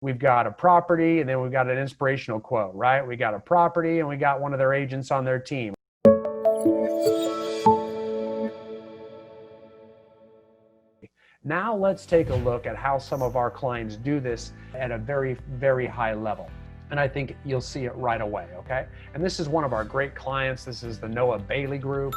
we've got a property, and then we've got an inspirational quote, right? We got a property and we got one of their agents on their team. Now let's take a look at how some of our clients do this at a very, very high level. And I think you'll see it right away, okay? And this is one of our great clients. This is the Noah Bailey Group.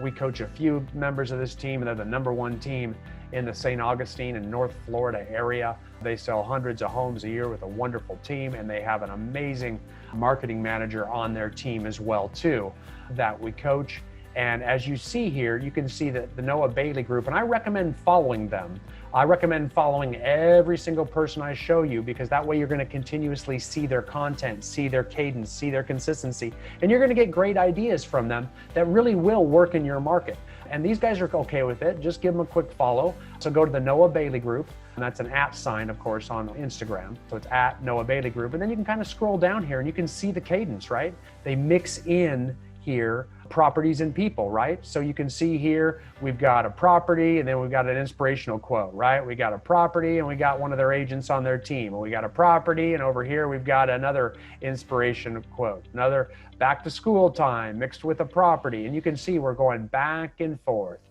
We coach a few members of this team, and they're the #1 team in the St. Augustine and North Florida area. They sell hundreds of homes a year with a wonderful team, and they have an amazing marketing manager on their team as well too that we coach. And as you see here, you can see that the Noah Bailey Group, and I recommend following them. I recommend following every single person I show you, because that way you're going to continuously see their content, see their cadence, see their consistency, and you're going to get great ideas from them that really will work in your market. And these guys are okay with it. Just give them a quick follow. So go to the Noah Bailey Group, and that's an @ sign, of course, on Instagram. So it's @ Noah Bailey Group. And then you can kind of scroll down here and you can see the cadence, right? They mix in here properties and people, right? So you can see here, we've got a property and then we've got an inspirational quote, right? We got a property and we got one of their agents on their team. And we got a property, and over here we've got another inspiration quote, another back to school time mixed with a property. And you can see we're going back and forth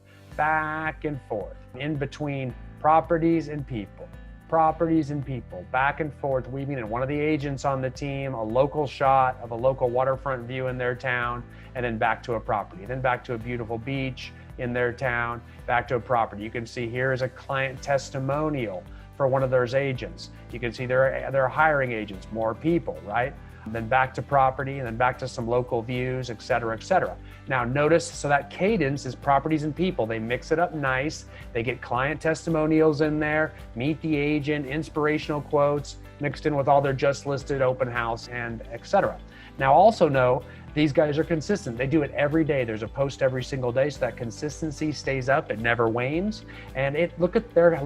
in between properties and people. Back and forth, weaving in one of the agents on the team, a local shot of a local waterfront view in their town, and then back to a property, then back to a beautiful beach in their town, back to a property. You can see here is a client testimonial for one of those agents. You can see they're hiring agents, more people, right? And then back to property, and then back to some local views, et cetera, et cetera. Now notice, so that cadence is properties and people. They mix it up nice. They get client testimonials in there, meet the agent, inspirational quotes, mixed in with all their just listed open house, and et cetera. Now also know, these guys are consistent. They do it every day. There's a post every single day, so that consistency stays up. It never wanes. And look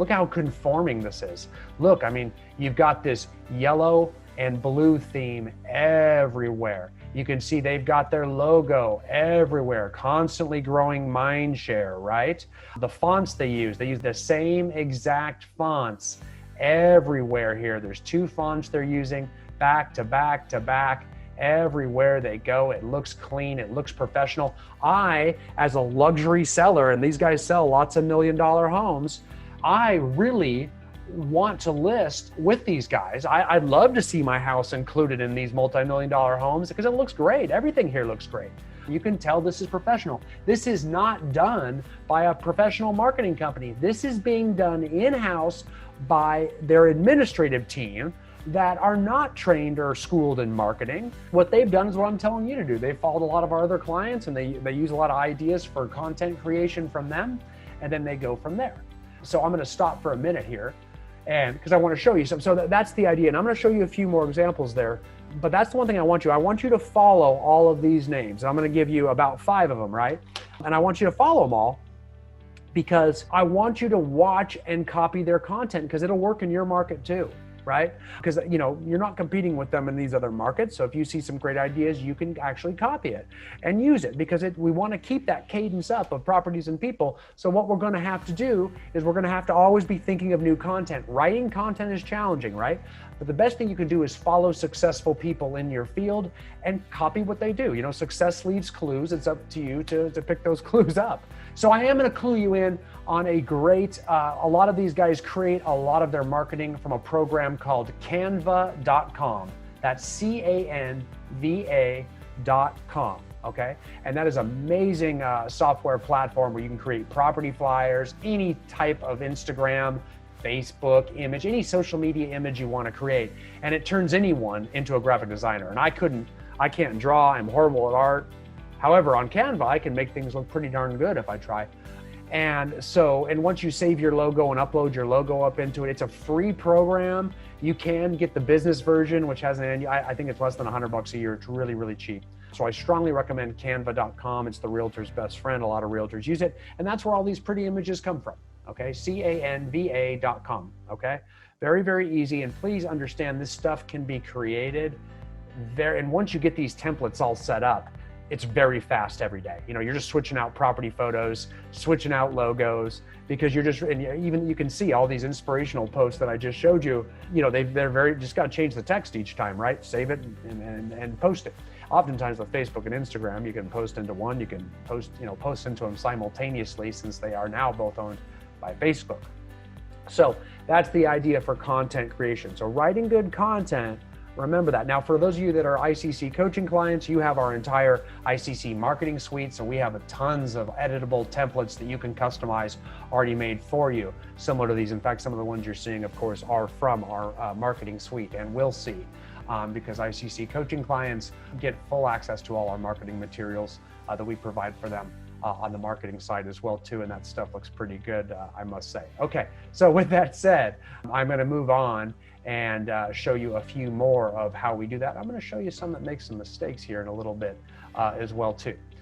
how conforming this is. Look, I mean, you've got this yellow and blue theme everywhere. You can see they've got their logo everywhere, constantly growing mind share, right? The fonts they use the same exact fonts everywhere here. There's 2 fonts they're using back to back to back. Everywhere they go, it looks clean, it looks professional. I, as a luxury seller, and these guys sell lots of $1 million homes, I really want to list with these guys. I'd love to see my house included in these multi-million-dollar homes because it looks great. Everything here looks great. You can tell this is professional. This is not done by a professional marketing company. This is being done in-house by their administrative team that are not trained or schooled in marketing. What they've done is what I'm telling you to do. They've followed a lot of our other clients, and they use a lot of ideas for content creation from them, and then they go from there. So I'm gonna stop for a minute here, and because I want to show you some. So that's the idea, and I'm going to show you a few more examples there. But that's the one thing I want you to follow all of these names. I'm going to give you about 5 of them, right? And I want you to follow them all, because I want you to watch and copy their content, because it'll work in your market too, right? Because you're not competing with them in these other markets. So if you see some great ideas, you can actually copy it and use it, because we want to keep that cadence up of properties and people. So what we're going to have to do is we're going to have to always be thinking of new content. Writing content is challenging, right? But the best thing you can do is follow successful people in your field and copy what they do. Success leaves clues. It's up to you to pick those clues up. So I am going to clue you in on a great, a lot of these guys create a lot of their marketing from a program called Canva.com. That's CANVA.com, okay? And that is an amazing software platform where you can create property flyers, any type of Instagram, Facebook image, any social media image you want to create. And it turns anyone into a graphic designer. And I can't draw, I'm horrible at art. However, on Canva, I can make things look pretty darn good if I try. And once you save your logo and upload your logo up into it, it's a free program. You can get the business version, which has I think it's less than $100 a year. It's really, really cheap. So I strongly recommend Canva.com. It's the realtor's best friend. A lot of realtors use it. And that's where all these pretty images come from. Okay, CANVA.com. Okay, very, very easy. And please understand, this stuff can be created there. And once you get these templates all set up, it's very fast every day. You know, you're just switching out property photos, switching out logos, because you're just, and even you can see all these inspirational posts that I just showed you, you know, they're very, just got to change the text each time, right? Save it and post it. Oftentimes with Facebook and Instagram, you can post into one, you can post into them simultaneously, since they are now both owned by Facebook. So that's the idea for content creation. So writing good content, remember that. Now, for those of you that are ICC coaching clients, you have our entire ICC marketing suite. So we have tons of editable templates that you can customize already made for you, similar to these. In fact, some of the ones you're seeing, of course, are from our marketing suite, and will see, because ICC coaching clients get full access to all our marketing materials that we provide for them on the marketing side as well too, and that stuff looks pretty good, I must say. Okay, so with that said, I'm going to move on and show you a few more of how we do that. I'm going to show you some that make some mistakes here in a little bit as well too.